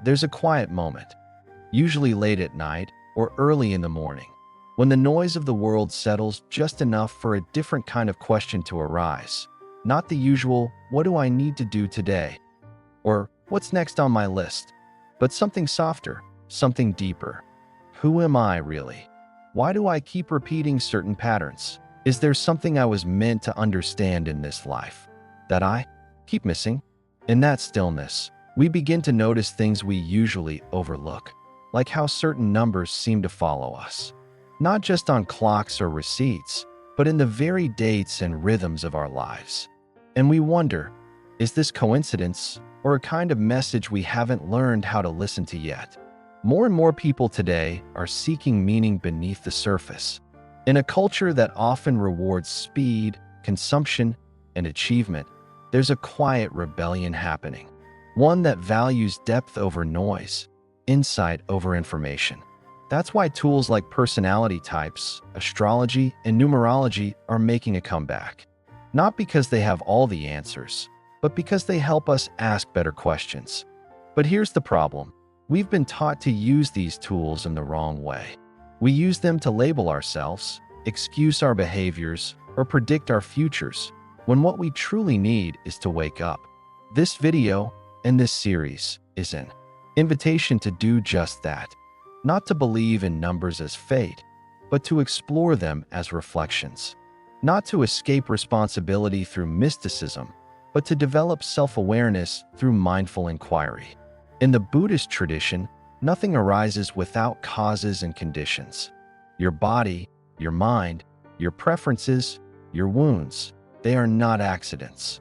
there's a quiet moment, usually late at night or early in the morning, when the noise of the world settles just enough for a different kind of question to arise. Not the usual, "What do I need to do today?" or "What's next on my list?" but something softer, something deeper. Who am I really? Why do I keep repeating certain patterns? Is there something I was meant to understand in this life that I keep missing? In that stillness, we begin to notice things we usually overlook, like how certain numbers seem to follow us, not just on clocks or receipts, but in the very dates and rhythms of our lives. And we wonder, is this coincidence or a kind of message we haven't learned how to listen to yet? More and more people today are seeking meaning beneath the surface. In a culture that often rewards speed, consumption, and achievement, there's a quiet rebellion happening, one that values depth over noise, insight over information. That's why tools like personality types, astrology, and numerology are making a comeback. Not because they have all the answers, but because they help us ask better questions. But here's the problem. We've been taught to use these tools in the wrong way. We use them to label ourselves, excuse our behaviors, or predict our futures, when what we truly need is to wake up. This video and this series is an invitation to do just that. Not to believe in numbers as fate, but to explore them as reflections. Not to escape responsibility through mysticism, but to develop self-awareness through mindful inquiry. In the Buddhist tradition, nothing arises without causes and conditions. Your body, your mind, your preferences, your wounds, they are not accidents.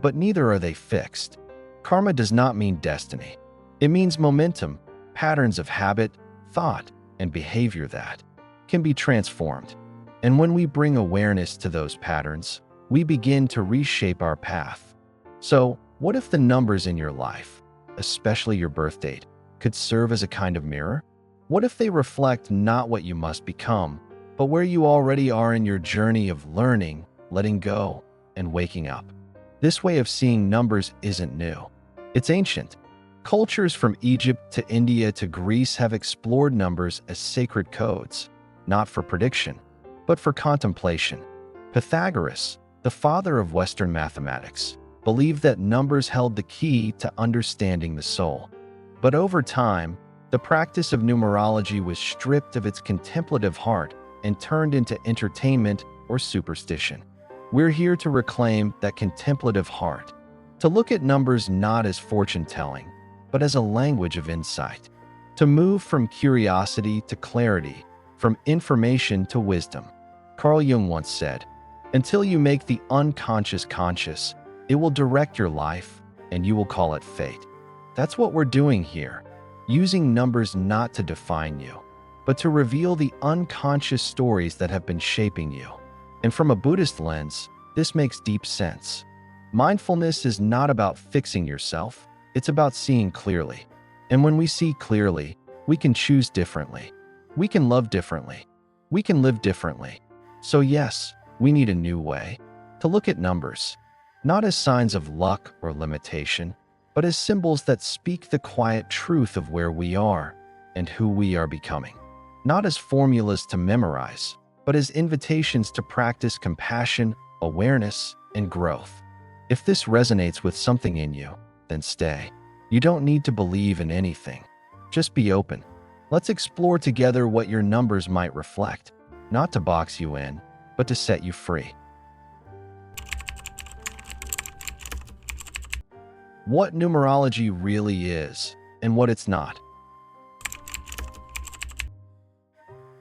But neither are they fixed. Karma does not mean destiny. It means momentum, patterns of habit, thought, and behavior that can be transformed. And when we bring awareness to those patterns, we begin to reshape our path. So, what if the numbers in your life, especially your birth date, could serve as a kind of mirror? What if they reflect not what you must become, but where you already are in your journey of learning, letting go, and waking up? This way of seeing numbers isn't new. It's ancient. Cultures from Egypt to India to Greece have explored numbers as sacred codes, not for prediction, but for contemplation. Pythagoras, the father of Western mathematics, believed that numbers held the key to understanding the soul. But over time, the practice of numerology was stripped of its contemplative heart and turned into entertainment or superstition. We're here to reclaim that contemplative heart, to look at numbers not as fortune-telling, but as a language of insight, to move from curiosity to clarity, from information to wisdom. Carl Jung once said, "Until you make the unconscious conscious, it will direct your life, and you will call it fate." That's what we're doing here, using numbers not to define you, but to reveal the unconscious stories that have been shaping you. And from a Buddhist lens, this makes deep sense. Mindfulness is not about fixing yourself, it's about seeing clearly. And when we see clearly, we can choose differently. We can love differently. We can live differently. So yes, we need a new way to look at numbers, not as signs of luck or limitation, but as symbols that speak the quiet truth of where we are and who we are becoming. Not as formulas to memorize, but as invitations to practice compassion, awareness, and growth. If this resonates with something in you, then stay. You don't need to believe in anything. Just be open. Let's explore together what your numbers might reflect, not to box you in, but to set you free. What numerology really is, and what it's not.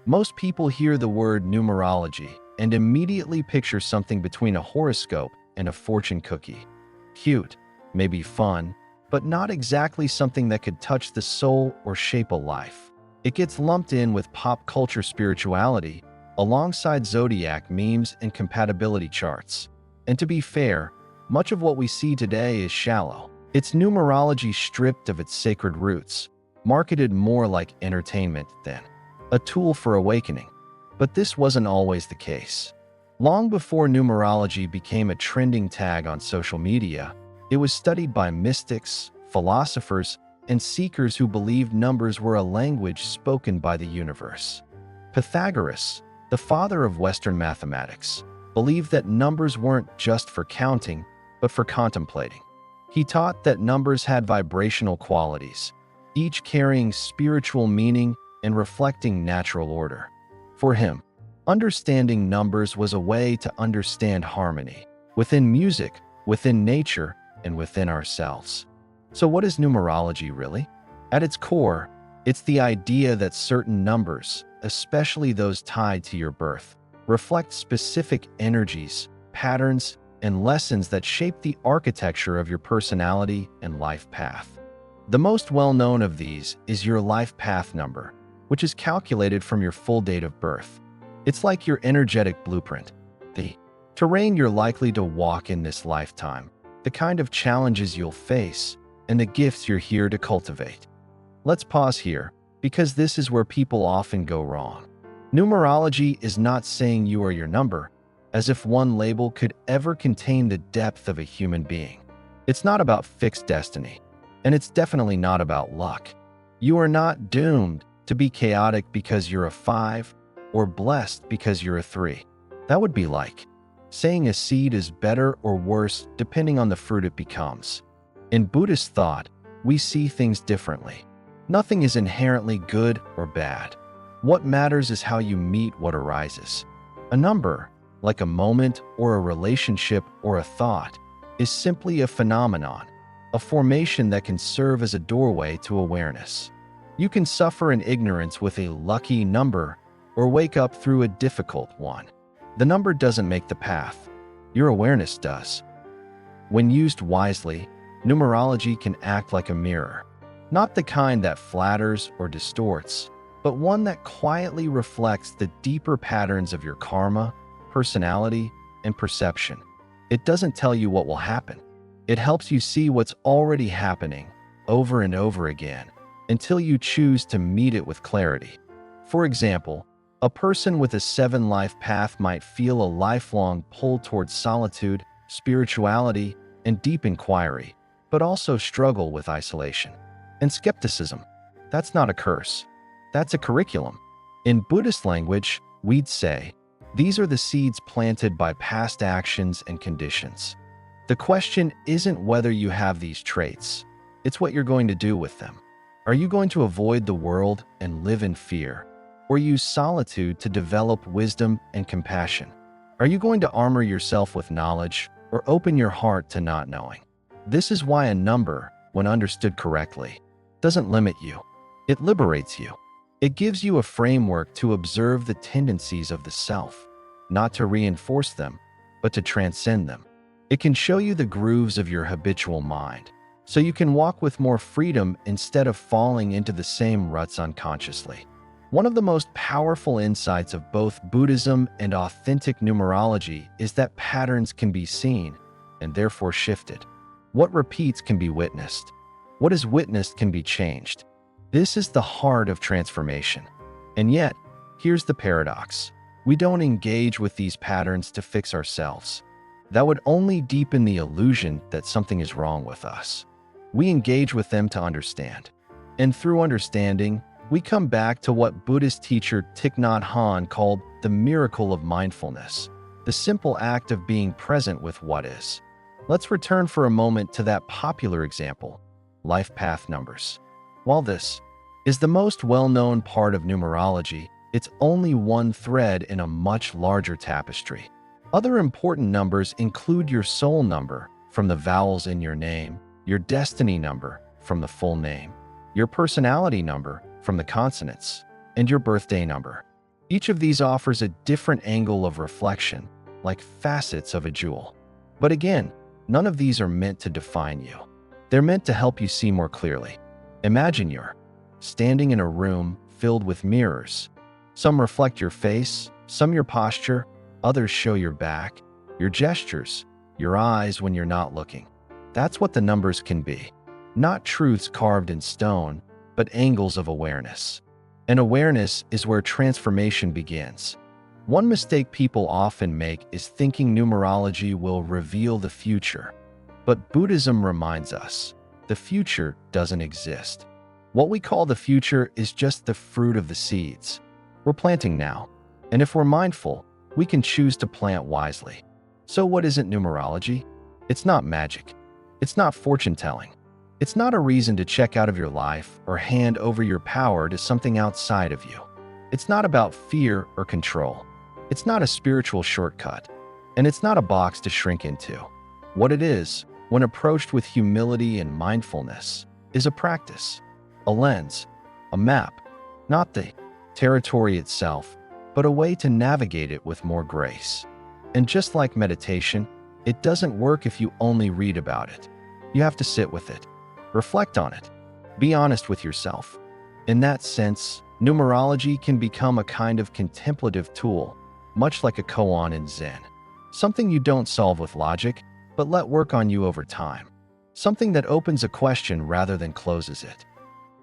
Most people hear the word numerology and immediately picture something between a horoscope and a fortune cookie. Cute, maybe fun, but not exactly something that could touch the soul or shape a life. It gets lumped in with pop culture spirituality, alongside zodiac memes and compatibility charts. And to be fair, much of what we see today is shallow. It's numerology stripped of its sacred roots, marketed more like entertainment than a tool for awakening. But this wasn't always the case. Long before numerology became a trending tag on social media, it was studied by mystics, philosophers, and seekers who believed numbers were a language spoken by the universe. Pythagoras, the father of Western mathematics, believed that numbers weren't just for counting, but for contemplating. He taught that numbers had vibrational qualities, each carrying spiritual meaning and reflecting natural order. For him, understanding numbers was a way to understand harmony within music, within nature, and within ourselves. So what is numerology really? At its core, it's the idea that certain numbers, especially those tied to your birth, reflect specific energies, patterns, and lessons that shape the architecture of your personality and life path. The most well-known of these is your life path number, which is calculated from your full date of birth. It's like your energetic blueprint, the terrain you're likely to walk in this lifetime, the kind of challenges you'll face, and the gifts you're here to cultivate. Let's pause here, because this is where people often go wrong. Numerology is not saying you are your number, as if one label could ever contain the depth of a human being. It's not about fixed destiny, and it's definitely not about luck. You are not doomed to be chaotic because you're a 5 or blessed because you're a 3. That would be like saying a seed is better or worse depending on the fruit it becomes. In Buddhist thought, we see things differently. Nothing is inherently good or bad. What matters is how you meet what arises. A number, like a moment or a relationship or a thought, is simply a phenomenon, a formation that can serve as a doorway to awareness. You can suffer in ignorance with a lucky number or wake up through a difficult one. The number doesn't make the path. Your awareness does. When used wisely, numerology can act like a mirror. Not the kind that flatters or distorts, but one that quietly reflects the deeper patterns of your karma, personality, and perception. It doesn't tell you what will happen. It helps you see what's already happening over and over again until you choose to meet it with clarity. For example, a person with a 7 life path might feel a lifelong pull towards solitude, spirituality, and deep inquiry, but also struggle with isolation and skepticism. That's not a curse. That's a curriculum. In Buddhist language, we'd say, these are the seeds planted by past actions and conditions. The question isn't whether you have these traits, it's what you're going to do with them. Are you going to avoid the world and live in fear, or use solitude to develop wisdom and compassion? Are you going to armor yourself with knowledge, or open your heart to not knowing? This is why a number, when understood correctly, doesn't limit you. It liberates you. It gives you a framework to observe the tendencies of the self, not to reinforce them, but to transcend them. It can show you the grooves of your habitual mind, so you can walk with more freedom instead of falling into the same ruts unconsciously. One of the most powerful insights of both Buddhism and authentic numerology is that patterns can be seen, and therefore shifted. What repeats can be witnessed. What is witnessed can be changed. This is the heart of transformation. And yet, here's the paradox. We don't engage with these patterns to fix ourselves. That would only deepen the illusion that something is wrong with us. We engage with them to understand. And through understanding, we come back to what Buddhist teacher Thich Nhat Hanh called the miracle of mindfulness, the simple act of being present with what is. Let's return for a moment to that popular example, life path numbers. While this is the most well-known part of numerology, it's only one thread in a much larger tapestry. Other important numbers include your soul number, from the vowels in your name, your destiny number, from the full name, your personality number, from the consonants, and your birthday number. Each of these offers a different angle of reflection, like facets of a jewel. But again, none of these are meant to define you. They're meant to help you see more clearly. Imagine you're standing in a room filled with mirrors. Some reflect your face, some your posture, others show your back, your gestures, your eyes when you're not looking. That's what the numbers can be. Not truths carved in stone, but angles of awareness. And awareness is where transformation begins. One mistake people often make is thinking numerology will reveal the future. But Buddhism reminds us, the future doesn't exist. What we call the future is just the fruit of the seeds we're planting now. And if we're mindful, we can choose to plant wisely. So what isn't numerology? It's not magic. It's not fortune telling. It's not a reason to check out of your life or hand over your power to something outside of you. It's not about fear or control. It's not a spiritual shortcut. And it's not a box to shrink into. What it is, when approached with humility and mindfulness, is a practice, a lens, a map, not the territory itself, but a way to navigate it with more grace. And just like meditation, it doesn't work if you only read about it. You have to sit with it, reflect on it, be honest with yourself. In that sense, numerology can become a kind of contemplative tool, much like a koan in Zen. Something you don't solve with logic, but let work on you over time. Something that opens a question rather than closes it.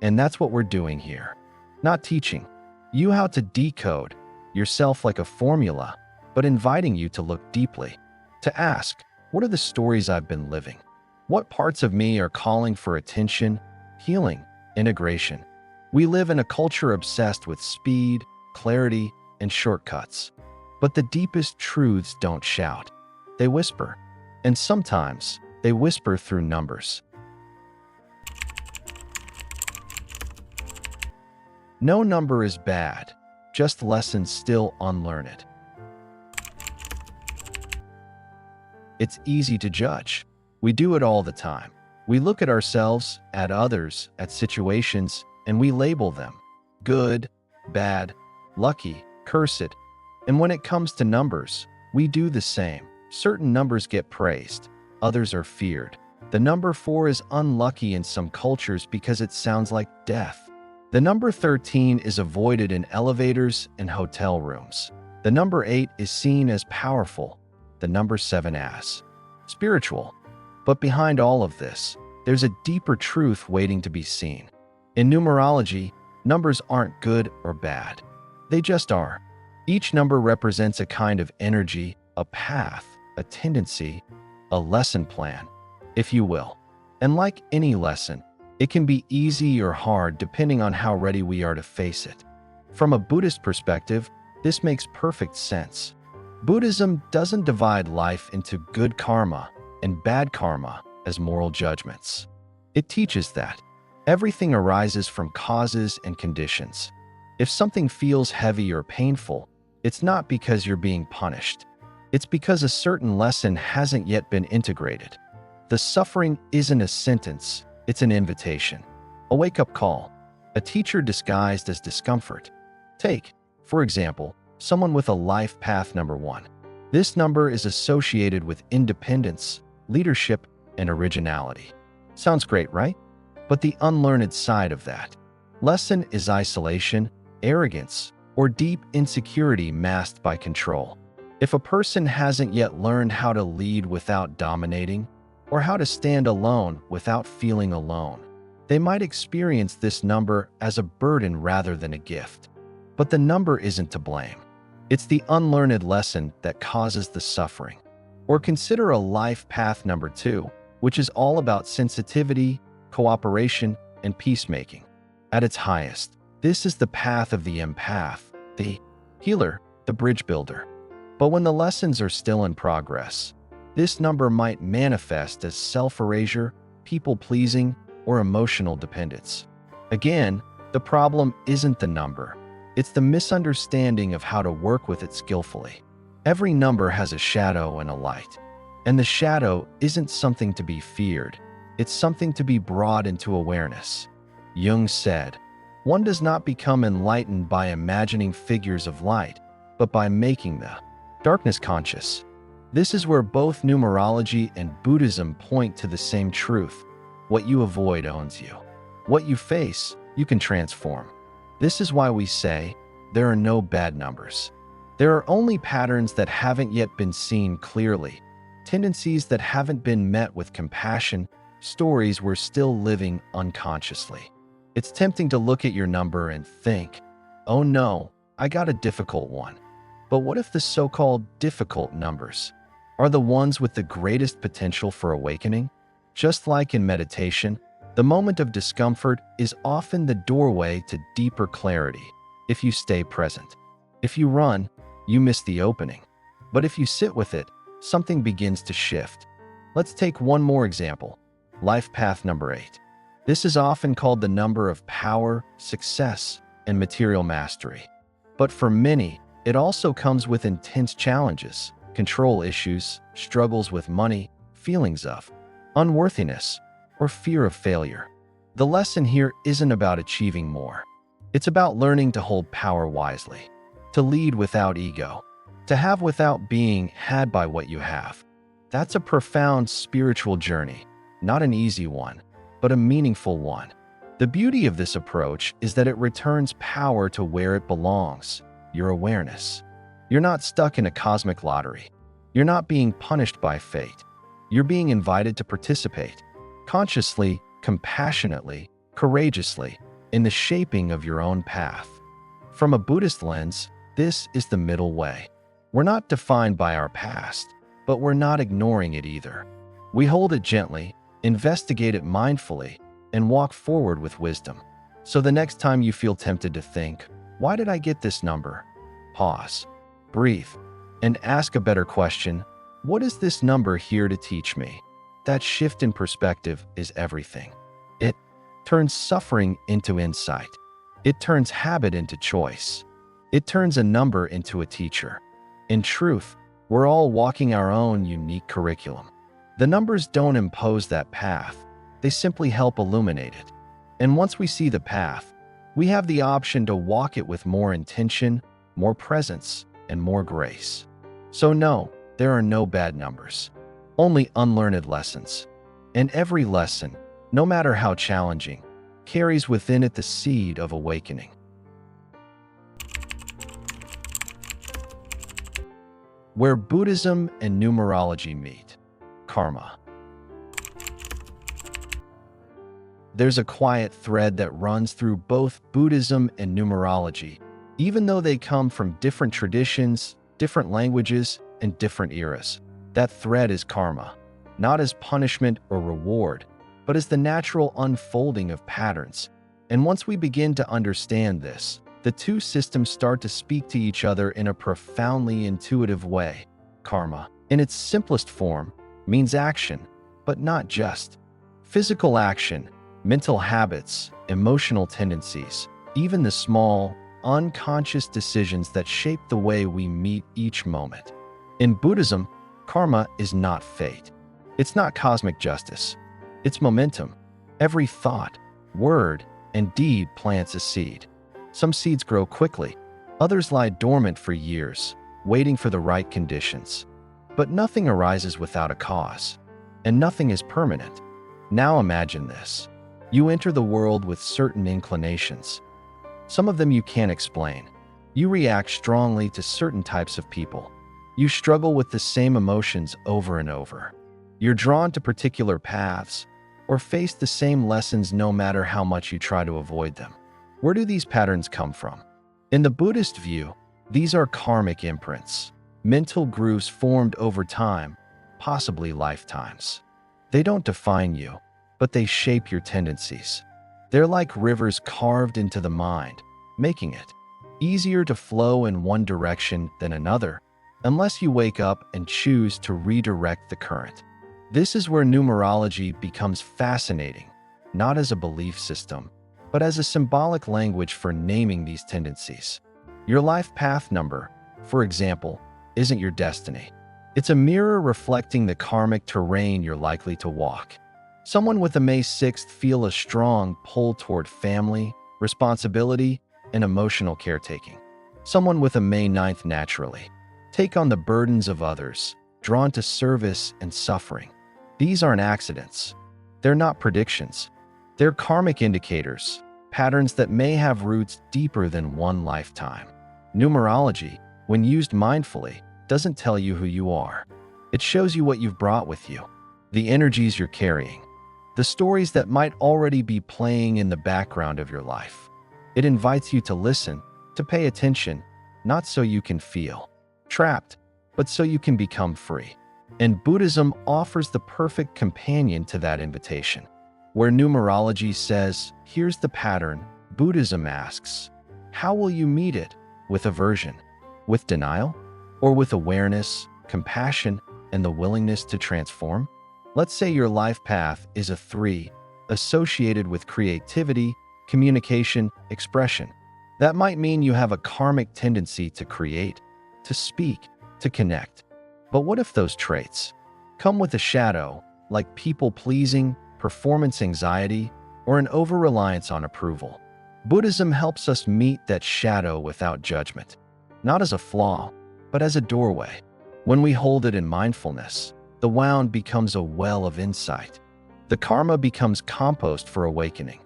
And that's what we're doing here. Not teaching you how to decode yourself like a formula, but inviting you to look deeply, to ask, what are the stories I've been living? What parts of me are calling for attention, healing, integration? We live in a culture obsessed with speed, clarity, and shortcuts. But the deepest truths don't shout. They whisper. And sometimes, they whisper through numbers. No number is bad, just lessons still unlearned. It's easy to judge. We do it all the time. We look at ourselves, at others, at situations, and we label them. Good, bad, lucky, cursed. And when it comes to numbers, we do the same. Certain numbers get praised, others are feared. The number 4 is unlucky in some cultures because it sounds like death. The number 13 is avoided in elevators and hotel rooms. The number 8 is seen as powerful, the number 7 as spiritual. But behind all of this, there's a deeper truth waiting to be seen. In numerology, numbers aren't good or bad. They just are. Each number represents a kind of energy, a path, a tendency, a lesson plan, if you will. And like any lesson, it can be easy or hard depending on how ready we are to face it. From a Buddhist perspective, this makes perfect sense. Buddhism doesn't divide life into good karma and bad karma as moral judgments. It teaches that everything arises from causes and conditions. If something feels heavy or painful, it's not because you're being punished. It's because a certain lesson hasn't yet been integrated. The suffering isn't a sentence, it's an invitation. A wake-up call, a teacher disguised as discomfort. Take, for example, someone with a life path number 1. This number is associated with independence, leadership, and originality. Sounds great, right? But the unlearned side of that lesson is isolation, arrogance, or deep insecurity masked by control. If a person hasn't yet learned how to lead without dominating, or how to stand alone without feeling alone, they might experience this number as a burden rather than a gift. But the number isn't to blame. It's the unlearned lesson that causes the suffering. Or consider a life path number 2, which is all about sensitivity, cooperation, and peacemaking. At its highest, this is the path of the empath, the healer, the bridge builder. But when the lessons are still in progress, this number might manifest as self-erasure, people-pleasing, or emotional dependence. Again, the problem isn't the number. It's the misunderstanding of how to work with it skillfully. Every number has a shadow and a light. And the shadow isn't something to be feared. It's something to be brought into awareness. Jung said, "One does not become enlightened by imagining figures of light, but by making the darkness conscious." This is where both numerology and Buddhism point to the same truth. What you avoid owns you. What you face, you can transform. This is why we say, there are no bad numbers. There are only patterns that haven't yet been seen clearly, tendencies that haven't been met with compassion, stories we're still living unconsciously. It's tempting to look at your number and think, oh no, I got a difficult one. But what if the so-called difficult numbers are the ones with the greatest potential for awakening? Just like in meditation, The moment of discomfort is often the doorway to deeper clarity if you stay present. If you run, you miss the opening. But if you sit with it, something begins to shift. Let's take one more example. Life path number 8. This is often called the number of power, success, and material mastery. But for many, it also comes with intense challenges, control issues, struggles with money, feelings of unworthiness, or fear of failure. The lesson here isn't about achieving more. It's about learning to hold power wisely, to lead without ego, to have without being had by what you have. That's a profound spiritual journey, not an easy one, but a meaningful one. The beauty of this approach is that it returns power to where it belongs, your awareness. You're not stuck in a cosmic lottery. You're not being punished by fate. You're being invited to participate, consciously, compassionately, courageously, in the shaping of your own path. From a Buddhist lens, this is the middle way. We're not defined by our past, but we're not ignoring it either. We hold it gently, investigate it mindfully, and walk forward with wisdom. So the next time you feel tempted to think, why did I get this number? Pause, breathe, and ask a better question. What is this number here to teach me? That shift in perspective is everything. It turns suffering into insight. It turns habit into choice. It turns a number into a teacher. In truth, we're all walking our own unique curriculum. The numbers don't impose that path. They simply help illuminate it. And once we see the path, we have the option to walk it with more intention, more presence, and more grace. So no, there are no bad numbers, only unlearned lessons. And every lesson, no matter how challenging, carries within it the seed of awakening. Where Buddhism and numerology meet. Karma. There's a quiet thread that runs through both Buddhism and numerology, even though they come from different traditions, different languages, and different eras. That thread is karma, not as punishment or reward, but as the natural unfolding of patterns. And once we begin to understand this, the two systems start to speak to each other in a profoundly intuitive way. Karma, in its simplest form, means action, but not just physical action, mental habits, emotional tendencies, even the small, unconscious decisions that shape the way we meet each moment. In Buddhism, karma is not fate. It's not cosmic justice. It's momentum. Every thought, word, and deed plants a seed. Some seeds grow quickly. Others lie dormant for years, waiting for the right conditions. But nothing arises without a cause, and nothing is permanent. Now imagine this. You enter the world with certain inclinations. Some of them you can't explain. You react strongly to certain types of people. You struggle with the same emotions over and over. You're drawn to particular paths, or face the same lessons no matter how much you try to avoid them. Where do these patterns come from? In the Buddhist view, these are karmic imprints, mental grooves formed over time, possibly lifetimes. They don't define you, but they shape your tendencies. They're like rivers carved into the mind, making it easier to flow in one direction than another, unless you wake up and choose to redirect the current. This is where numerology becomes fascinating, not as a belief system, but as a symbolic language for naming these tendencies. Your life path number, for example, isn't your destiny. It's a mirror reflecting the karmic terrain you're likely to walk. Someone with a May 6th feel a strong pull toward family, responsibility, and emotional caretaking. Someone with a May 9th naturally take on the burdens of others, drawn to service and suffering. These aren't accidents. They're not predictions. They're karmic indicators, patterns that may have roots deeper than one lifetime. Numerology, when used mindfully, doesn't tell you who you are. It shows you what you've brought with you, the energies you're carrying, the stories that might already be playing in the background of your life. It invites you to listen, to pay attention, not so you can feel trapped, but so you can become free. And Buddhism offers the perfect companion to that invitation. Where numerology says, here's the pattern, Buddhism asks, how will you meet it? With aversion? With denial? Or with awareness, compassion, and the willingness to transform? Let's say your life path is a 3, associated with creativity, communication, expression. That might mean you have a karmic tendency to create, to speak, to connect. But what if those traits come with a shadow, like people-pleasing, performance anxiety, or an over-reliance on approval? Buddhism helps us meet that shadow without judgment, not as a flaw, but as a doorway. When we hold it in mindfulness, the wound becomes a well of insight. The karma becomes compost for awakening.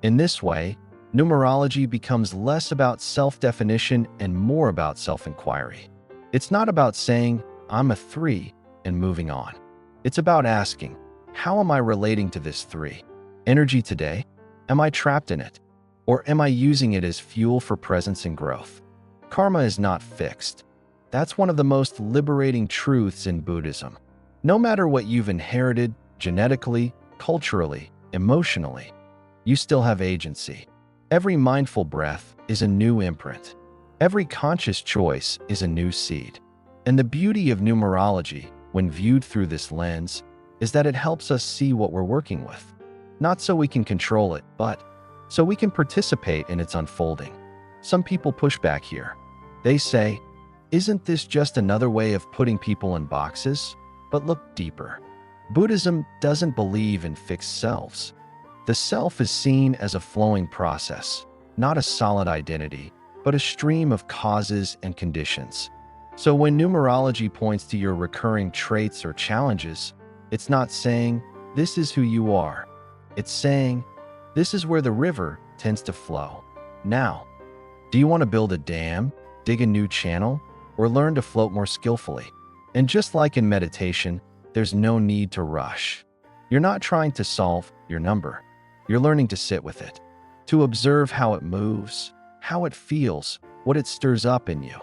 In this way, numerology becomes less about self-definition and more about self-inquiry. It's not about saying, I'm a 3, and moving on. It's about asking, how am I relating to this 3 energy today? Am I trapped in it? Or am I using it as fuel for presence and growth? Karma is not fixed. That's one of the most liberating truths in Buddhism. No matter what you've inherited, genetically, culturally, emotionally, you still have agency. Every mindful breath is a new imprint. Every conscious choice is a new seed. And the beauty of numerology, when viewed through this lens, is that it helps us see what we're working with. Not so we can control it, but so we can participate in its unfolding. Some people push back here. They say, isn't this just another way of putting people in boxes? But look deeper. Buddhism doesn't believe in fixed selves. The self is seen as a flowing process, not a solid identity, but a stream of causes and conditions. So when numerology points to your recurring traits or challenges, it's not saying, this is who you are. It's saying, this is where the river tends to flow. Now, do you want to build a dam, dig a new channel, or learn to float more skillfully? And just like in meditation, there's no need to rush. You're not trying to solve your number. You're learning to sit with it, to observe how it moves, how it feels, what it stirs up in you.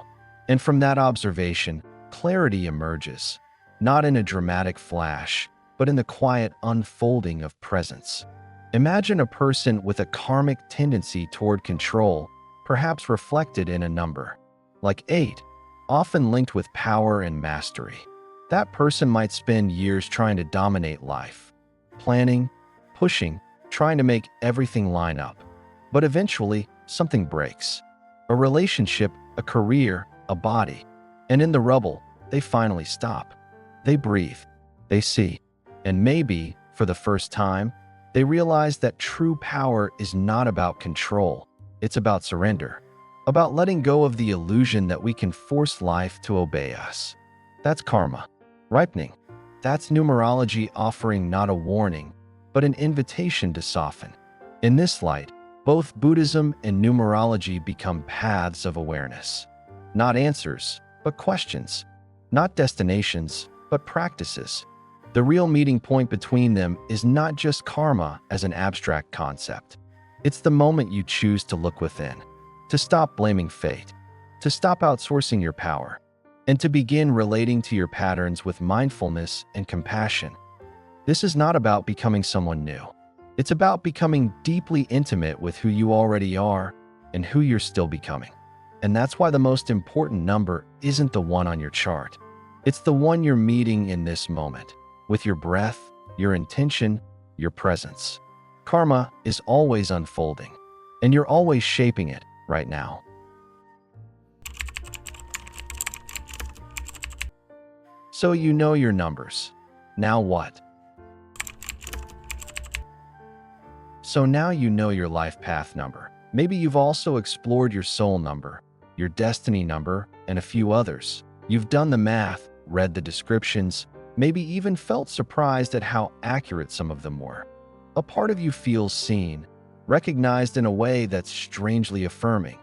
And from that observation, clarity emerges, not in a dramatic flash, but in the quiet unfolding of presence. Imagine a person with a karmic tendency toward control, perhaps reflected in a number, like 8, often linked with power and mastery. That person might spend years trying to dominate life, planning, pushing, trying to make everything line up. But eventually, something breaks. A relationship, a career, a body. And in the rubble, they finally stop. They breathe. They see. And maybe, for the first time, they realize that true power is not about control. It's about surrender. About letting go of the illusion that we can force life to obey us. That's karma. Ripening. That's numerology offering not a warning, but an invitation to soften. In this light, both Buddhism and numerology become paths of awareness. Not answers, but questions. Not destinations, but practices. The real meeting point between them is not just karma as an abstract concept. It's the moment you choose to look within, to stop blaming fate, to stop outsourcing your power, and to begin relating to your patterns with mindfulness and compassion. This is not about becoming someone new. It's about becoming deeply intimate with who you already are and who you're still becoming. And that's why the most important number isn't the one on your chart. It's the one you're meeting in this moment, with your breath, your intention, your presence. Karma is always unfolding, and you're always shaping it right now. So you know your numbers. Now what? So now you know your life path number. Maybe you've also explored your soul number, your destiny number, and a few others. You've done the math, read the descriptions, maybe even felt surprised at how accurate some of them were. A part of you feels seen, recognized in a way that's strangely affirming.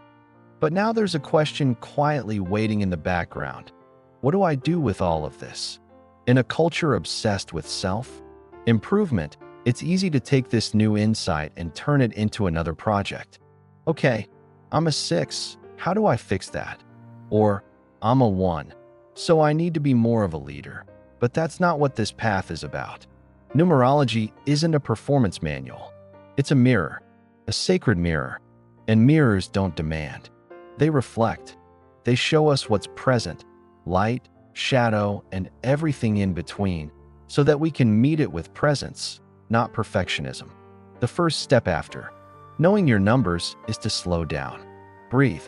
But now there's a question quietly waiting in the background. What do I do with all of this? In a culture obsessed with self-improvement, it's easy to take this new insight and turn it into another project. Okay, I'm a 6, how do I fix that? Or, I'm a 1, so I need to be more of a leader. But that's not what this path is about. Numerology isn't a performance manual. It's a mirror, a sacred mirror. And mirrors don't demand. They reflect. They show us what's present, light, shadow, and everything in between, so that we can meet it with presence, not perfectionism. The first step after knowing your numbers is to slow down. Breathe.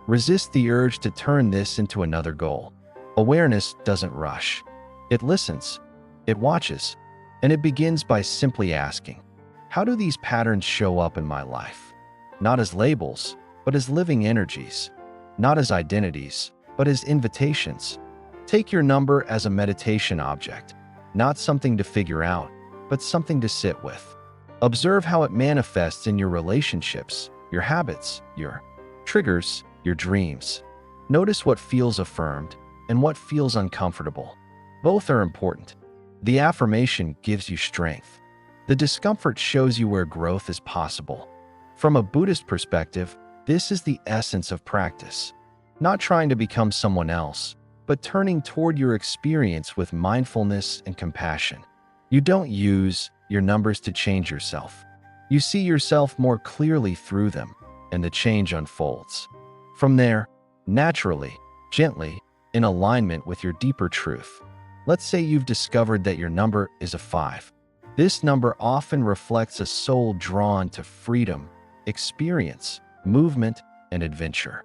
Resist the urge to turn this into another goal. Awareness doesn't rush. It listens. It watches. And it begins by simply asking, how do these patterns show up in my life? Not as labels, but as living energies. Not as identities, but as invitations. Take your number as a meditation object, not something to figure out, but something to sit with. Observe how it manifests in your relationships, your habits, your triggers, your dreams. Notice what feels affirmed and what feels uncomfortable. Both are important. The affirmation gives you strength. The discomfort shows you where growth is possible. From a Buddhist perspective, this is the essence of practice. Not trying to become someone else, but turning toward your experience with mindfulness and compassion. You don't use your numbers to change yourself. You see yourself more clearly through them, and the change unfolds. From there, naturally, gently, in alignment with your deeper truth. Let's say you've discovered that your number is a 5. This number often reflects a soul drawn to freedom, experience, movement, and adventure.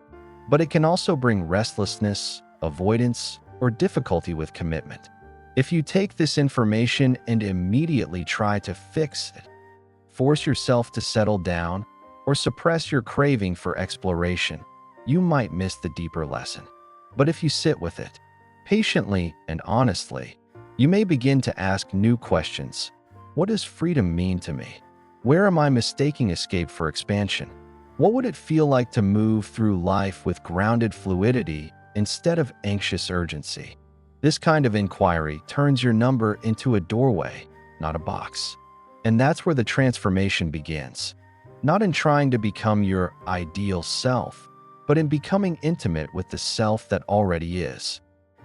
But it can also bring restlessness, avoidance, or difficulty with commitment. If you take this information and immediately try to fix it, force yourself to settle down, or suppress your craving for exploration, you might miss the deeper lesson. But if you sit with it, patiently and honestly, you may begin to ask new questions. What does freedom mean to me? Where am I mistaking escape for expansion? What would it feel like to move through life with grounded fluidity instead of anxious urgency? This kind of inquiry turns your number into a doorway, not a box. And that's where the transformation begins. Not in trying to become your ideal self, but in becoming intimate with the self that already is.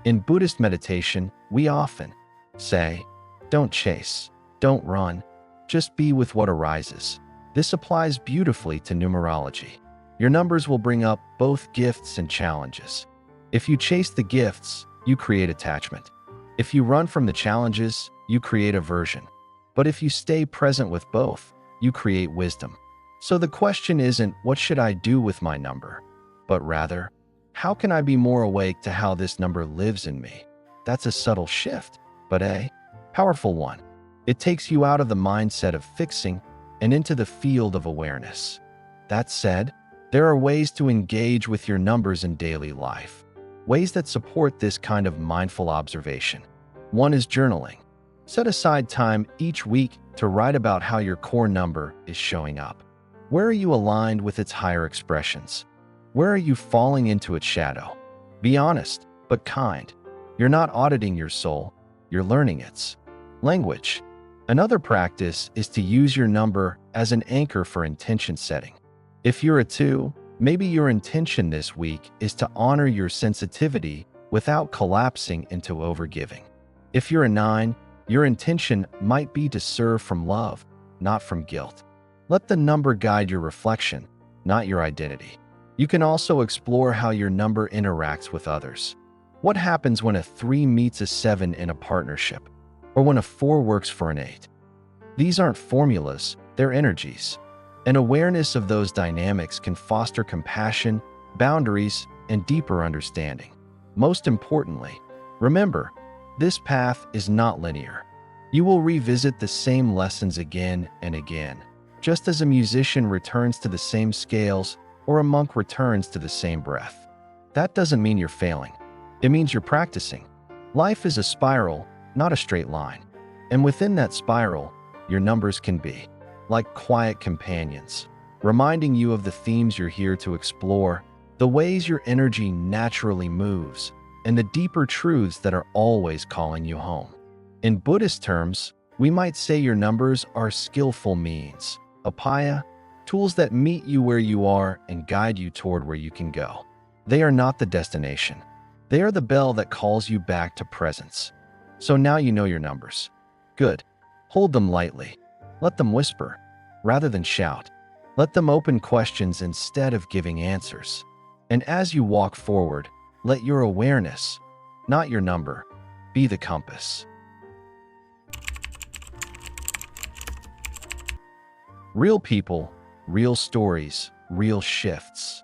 In Buddhist meditation, we often say, don't chase, don't run, just be with what arises. This applies beautifully to numerology. Your numbers will bring up both gifts and challenges. If you chase the gifts, you create attachment. If you run from the challenges, you create aversion. But if you stay present with both, you create wisdom. So the question isn't, what should I do with my number? But rather, how can I be more awake to how this number lives in me? That's a subtle shift, but a powerful one. It takes you out of the mindset of fixing and into the field of awareness. That said, there are ways to engage with your numbers in daily life, ways that support this kind of mindful observation. One is journaling. Set aside time each week to write about how your core number is showing up. Where are you aligned with its higher expressions? Where are you falling into its shadow? Be honest, but kind. You're not auditing your soul, you're learning its language. Another practice is to use your number as an anchor for intention setting. If you're a 2, maybe your intention this week is to honor your sensitivity without collapsing into overgiving. If you're a 9, your intention might be to serve from love, not from guilt. Let the number guide your reflection, not your identity. You can also explore how your number interacts with others. What happens when a 3 meets a 7 in a partnership, or when a 4 works for an 8? These aren't formulas, they're energies. An awareness of those dynamics can foster compassion, boundaries, and deeper understanding. Most importantly, remember, this path is not linear. You will revisit the same lessons again and again, just as a musician returns to the same scales or a monk returns to the same breath. That doesn't mean you're failing. It means you're practicing. Life is a spiral, not a straight line. And within that spiral, your numbers can be like quiet companions, reminding you of the themes you're here to explore, the ways your energy naturally moves, and the deeper truths that are always calling you home. In Buddhist terms, we might say your numbers are skillful means, upaya, tools that meet you where you are and guide you toward where you can go. They are not the destination. They are the bell that calls you back to presence. So now you know your numbers. Good. Hold them lightly. Let them whisper, rather than shout. Let them open questions instead of giving answers. And as you walk forward, let your awareness, not your number, be the compass. Real people, real stories, real shifts.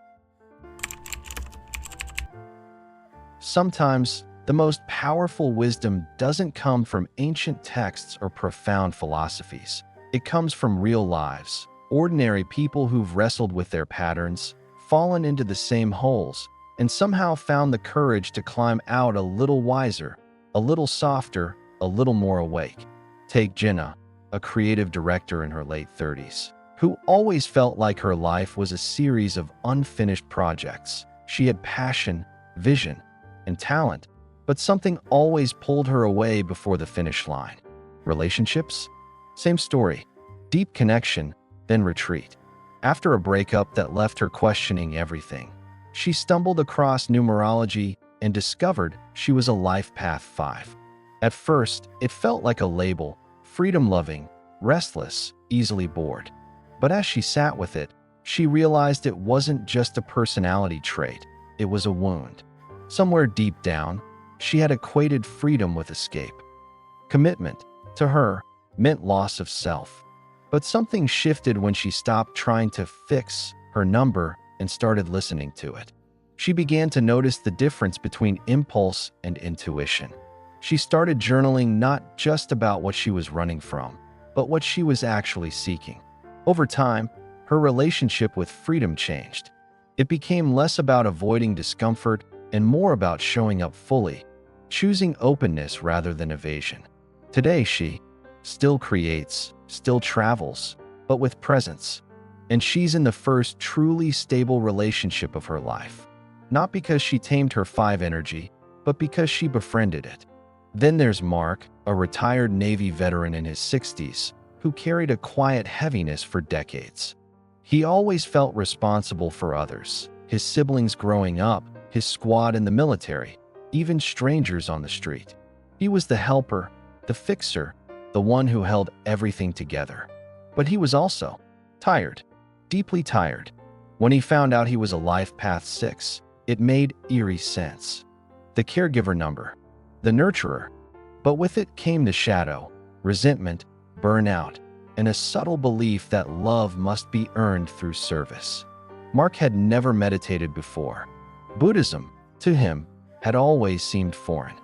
Sometimes, the most powerful wisdom doesn't come from ancient texts or profound philosophies. It comes from real lives, ordinary people who've wrestled with their patterns, fallen into the same holes, and somehow found the courage to climb out a little wiser, a little softer, a little more awake. Take Jinnah, a creative director in her late 30s, who always felt like her life was a series of unfinished projects. She had passion, vision, and talent, but something always pulled her away before the finish line. Relationships? Same story. Deep connection, then retreat. After a breakup that left her questioning everything, she stumbled across numerology and discovered she was a life path 5. At first, it felt like a label: freedom-loving, restless, easily bored. But as she sat with it, she realized it wasn't just a personality trait, it was a wound. Somewhere deep down, she had equated freedom with escape. Commitment, to her, meant loss of self. But something shifted when she stopped trying to fix her number and started listening to it. She began to notice the difference between impulse and intuition. She started journaling not just about what she was running from, but what she was actually seeking. Over time, her relationship with freedom changed. It became less about avoiding discomfort and more about showing up fully, choosing openness rather than evasion. Today, she still creates, still travels, but with presence. And she's in the first truly stable relationship of her life. Not because she tamed her 5 energy, but because she befriended it. Then there's Mark, a retired Navy veteran in his 60s, who carried a quiet heaviness for decades. He always felt responsible for others, his siblings growing up, his squad in the military, even strangers on the street. He was the helper, the fixer, the one who held everything together. But he was also tired, deeply tired. When he found out he was a life path 6, it made eerie sense. The caregiver number, the nurturer. But with it came the shadow, resentment, burnout, and a subtle belief that love must be earned through service. Mark had never meditated before. Buddhism, to him, had always seemed foreign.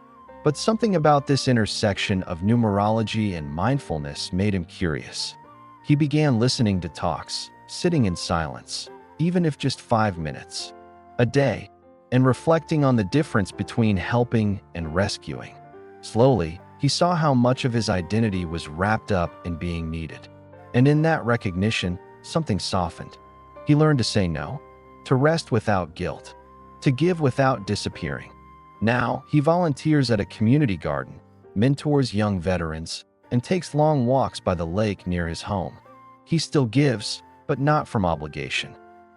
But something about this intersection of numerology and mindfulness made him curious. He began listening to talks, sitting in silence, even if just 5 minutes a day, and reflecting on the difference between helping and rescuing. Slowly, he saw how much of his identity was wrapped up in being needed. And in that recognition, something softened. He learned to say no, to rest without guilt, to give without disappearing. Now, he volunteers at a community garden, mentors young veterans, and takes long walks by the lake near his home. He still gives, but not from obligation,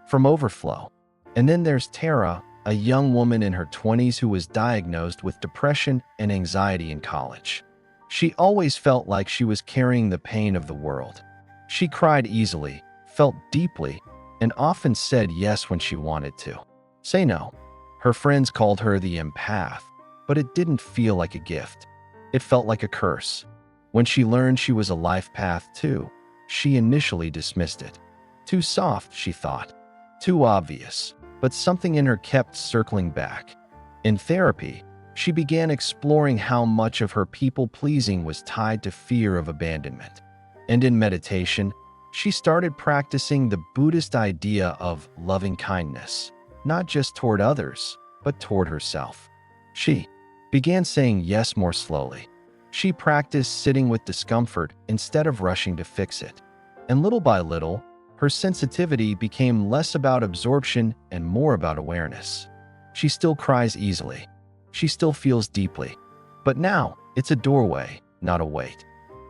from overflow. And then there's Tara, a young woman in her 20s who was diagnosed with depression and anxiety in college. She always felt like she was carrying the pain of the world. She cried easily, felt deeply, and often said yes when she wanted to. Say no. Her friends called her the empath, but it didn't feel like a gift. It felt like a curse. When she learned she was a life path 2, she initially dismissed it. Too soft, she thought. Too obvious. But something in her kept circling back. In therapy, she began exploring how much of her people-pleasing was tied to fear of abandonment. And in meditation, she started practicing the Buddhist idea of loving kindness, not just toward others, but toward herself. She began saying yes more slowly. She practiced sitting with discomfort instead of rushing to fix it. And little by little, her sensitivity became less about absorption and more about awareness. She still cries easily. She still feels deeply. But now, it's a doorway, not a weight.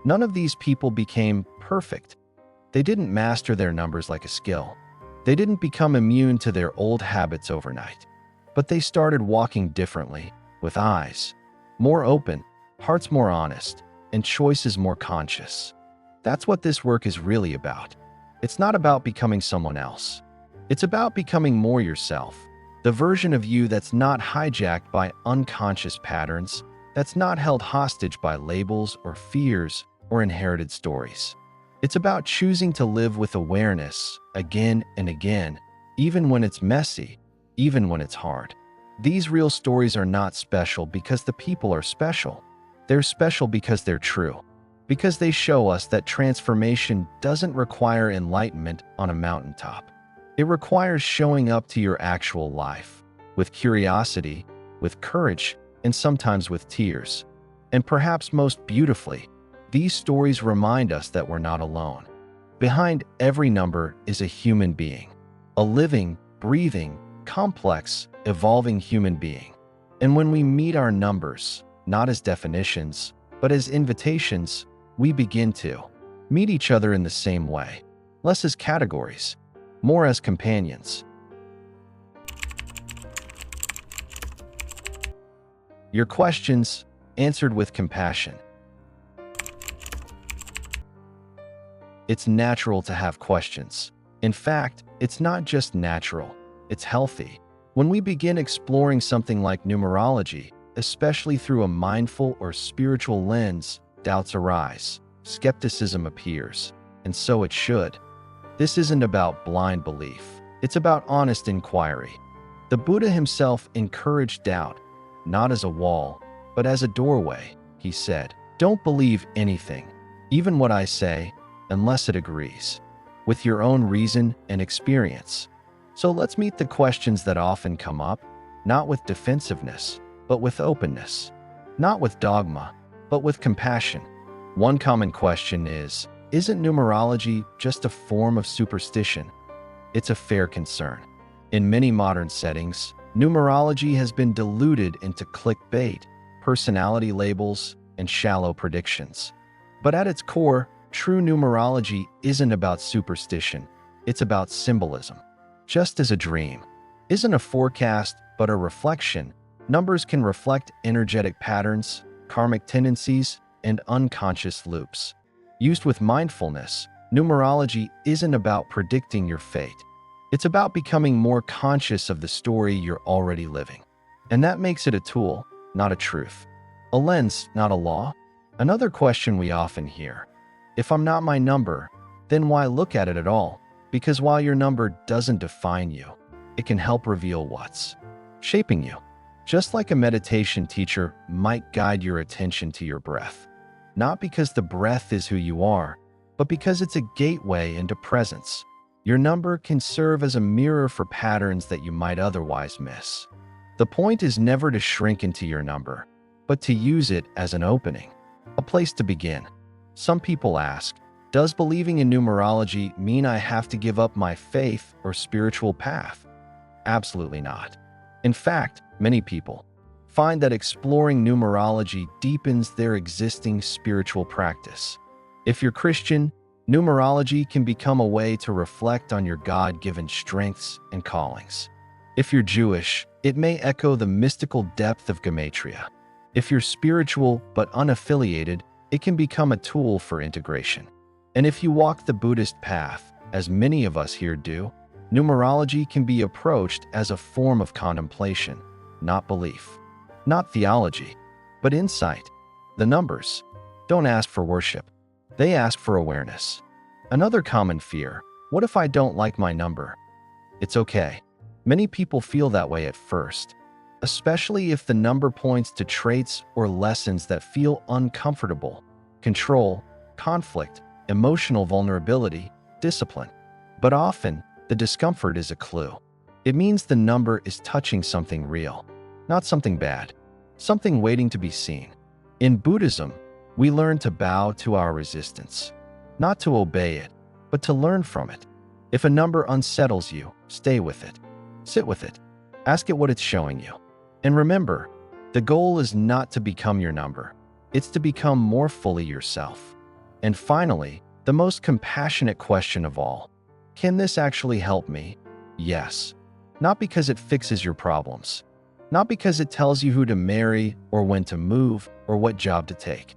None of these people became perfect. They didn't master their numbers like a skill. They didn't become immune to their old habits overnight. But they started walking differently, with eyes more open, hearts more honest, and choices more conscious. That's what this work is really about. It's not about becoming someone else. It's about becoming more yourself, the version of you that's not hijacked by unconscious patterns, that's not held hostage by labels or fears or inherited stories. It's about choosing to live with awareness again and again, even when it's messy, even when it's hard. These real stories are not special because the people are special. They're special because they're true, because they show us that transformation doesn't require enlightenment on a mountaintop. It requires showing up to your actual life, with curiosity, with courage, and sometimes with tears. And perhaps most beautifully, these stories remind us that we're not alone. Behind every number is a human being, a living, breathing, complex, evolving human being. And when we meet our numbers, not as definitions, but as invitations, we begin to meet each other in the same way, less as categories, more as companions. Your questions answered with compassion. It's natural to have questions. In fact, it's not just natural, it's healthy. When we begin exploring something like numerology, especially through a mindful or spiritual lens, doubts arise, skepticism appears, and so it should. This isn't about blind belief, it's about honest inquiry. The Buddha himself encouraged doubt, not as a wall, but as a doorway. He said, "Don't believe anything, even what I say, unless it agrees with your own reason and experience." So let's meet the questions that often come up, not with defensiveness, but with openness, not with dogma, but with compassion. One common question is, isn't numerology just a form of superstition? It's a fair concern. In many modern settings, numerology has been diluted into clickbait, personality labels, and shallow predictions. But at its core, true numerology isn't about superstition, it's about symbolism. Just as a dream isn't a forecast but a reflection, numbers can reflect energetic patterns, karmic tendencies, and unconscious loops. Used with mindfulness, numerology isn't about predicting your fate. It's about becoming more conscious of the story you're already living. And that makes it a tool, not a truth. A lens, not a law. Another question we often hear: if I'm not my number, then why look at it at all? Because while your number doesn't define you, it can help reveal what's shaping you. Just like a meditation teacher might guide your attention to your breath. Not because the breath is who you are, but because it's a gateway into presence. Your number can serve as a mirror for patterns that you might otherwise miss. The point is never to shrink into your number, but to use it as an opening, a place to begin. Some people ask, does believing in numerology mean I have to give up my faith or spiritual path? Absolutely not. In fact, many people find that exploring numerology deepens their existing spiritual practice. If you're Christian, numerology can become a way to reflect on your God-given strengths and callings. If you're Jewish, it may echo the mystical depth of gematria. If you're spiritual but unaffiliated, it can become a tool for integration. And if you walk the Buddhist path, as many of us here do, numerology can be approached as a form of contemplation, not belief. Not theology, but insight. The numbers don't ask for worship. They ask for awareness. Another common fear: what if I don't like my number? It's okay. Many people feel that way at first, especially if the number points to traits or lessons that feel uncomfortable: control, conflict, emotional vulnerability, discipline. But often, the discomfort is a clue. It means the number is touching something real, not something bad, something waiting to be seen. In Buddhism, we learn to bow to our resistance, not to obey it, but to learn from it. If a number unsettles you, stay with it. Sit with it. Ask it what it's showing you. And remember, the goal is not to become your number. It's to become more fully yourself. And finally, the most compassionate question of all: can this actually help me? Yes. Not because it fixes your problems. Not because it tells you who to marry or when to move or what job to take.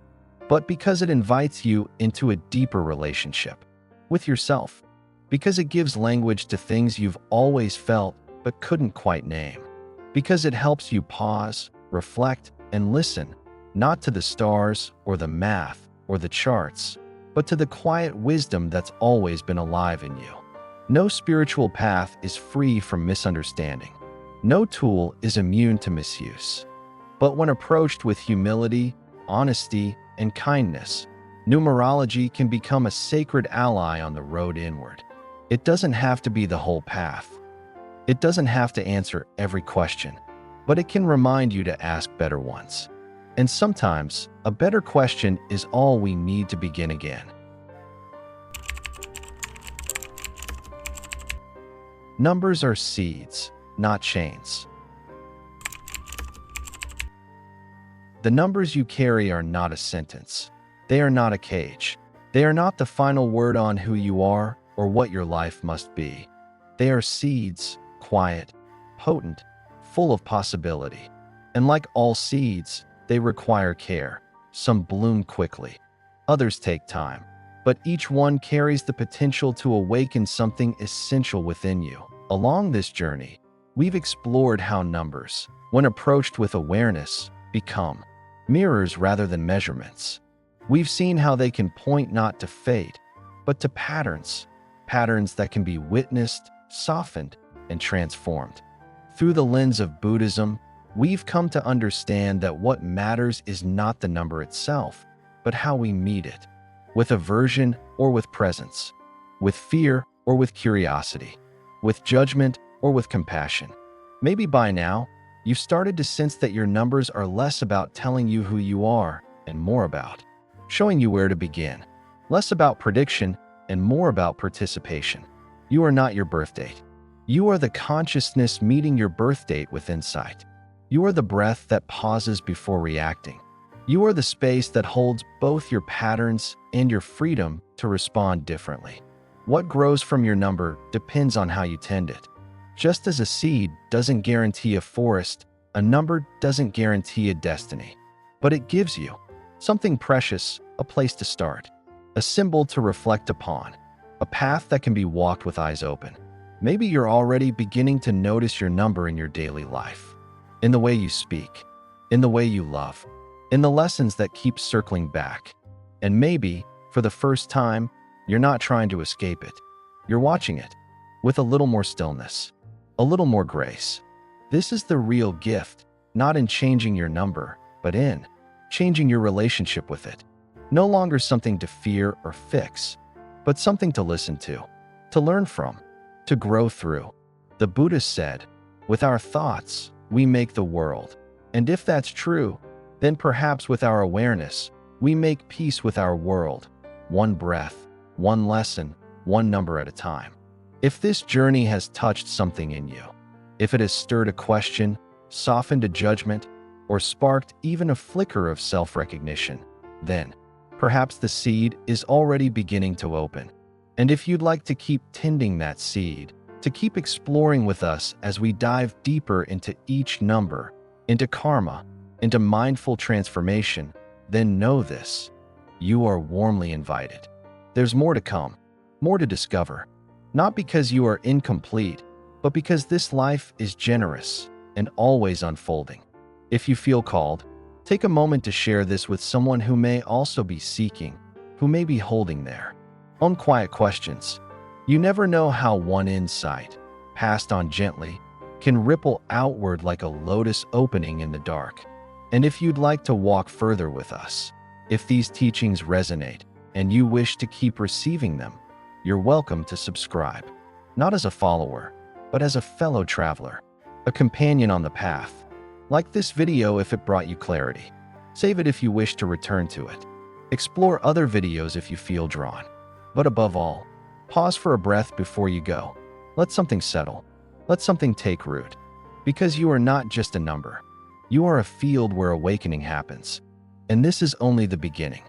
but because it invites you into a deeper relationship with yourself, because it gives language to things you've always felt but couldn't quite name, because it helps you pause, reflect, and listen, not to the stars or the math or the charts, but to the quiet wisdom that's always been alive in you. No spiritual path is free from misunderstanding. No tool is immune to misuse. But when approached with humility, honesty, and kindness, numerology can become a sacred ally on the road inward. It doesn't have to be the whole path. It doesn't have to answer every question, but it can remind you to ask better ones. And sometimes, a better question is all we need to begin again. Numbers are seeds, not chains. The numbers you carry are not a sentence. They are not a cage. They are not the final word on who you are or what your life must be. They are seeds, quiet, potent, full of possibility. And like all seeds, they require care. Some bloom quickly, others take time, but each one carries the potential to awaken something essential within you. Along this journey, we've explored how numbers, when approached with awareness, become mirrors rather than measurements. We've seen how they can point not to fate, but to patterns that can be witnessed, softened, and transformed. Through the lens of Buddhism, we've come to understand that what matters is not the number itself, but how we meet it, with aversion or with presence, with fear or with curiosity, with judgment or with compassion. Maybe by now, you've started to sense that your numbers are less about telling you who you are and more about showing you where to begin, less about prediction and more about participation. You are not your birth date. You are the consciousness meeting your birth date with insight. You are the breath that pauses before reacting. You are the space that holds both your patterns and your freedom to respond differently. What grows from your number depends on how you tend it. Just as a seed doesn't guarantee a forest, a number doesn't guarantee a destiny. But it gives you something precious, a place to start, a symbol to reflect upon, a path that can be walked with eyes open. Maybe you're already beginning to notice your number in your daily life, in the way you speak, in the way you love, in the lessons that keep circling back. And maybe, for the first time, you're not trying to escape it. You're watching it, with a little more stillness, a little more grace. This is the real gift, not in changing your number, but in changing your relationship with it. No longer something to fear or fix, but something to listen to learn from, to grow through. The Buddhist said, "With our thoughts, we make the world." And if that's true, then perhaps with our awareness, we make peace with our world, one breath, one lesson, one number at a time. If this journey has touched something in you, if it has stirred a question, softened a judgment, or sparked even a flicker of self-recognition, then perhaps the seed is already beginning to open. And if you'd like to keep tending that seed, to keep exploring with us as we dive deeper into each number, into karma, into mindful transformation, then know this: you are warmly invited. There's more to come, more to discover, not because you are incomplete, but because this life is generous and always unfolding. If you feel called, take a moment to share this with someone who may also be seeking, who may be holding their own quiet questions. You never know how one insight, passed on gently, can ripple outward like a lotus opening in the dark. And if you'd like to walk further with us, if these teachings resonate and you wish to keep receiving them, you're welcome to subscribe, not as a follower, but as a fellow traveler, a companion on the path. Like this video if it brought you clarity. Save it if you wish to return to it. Explore other videos if you feel drawn. But above all, pause for a breath before you go. Let something settle. Let something take root. Because you are not just a number. You are a field where awakening happens. And this is only the beginning.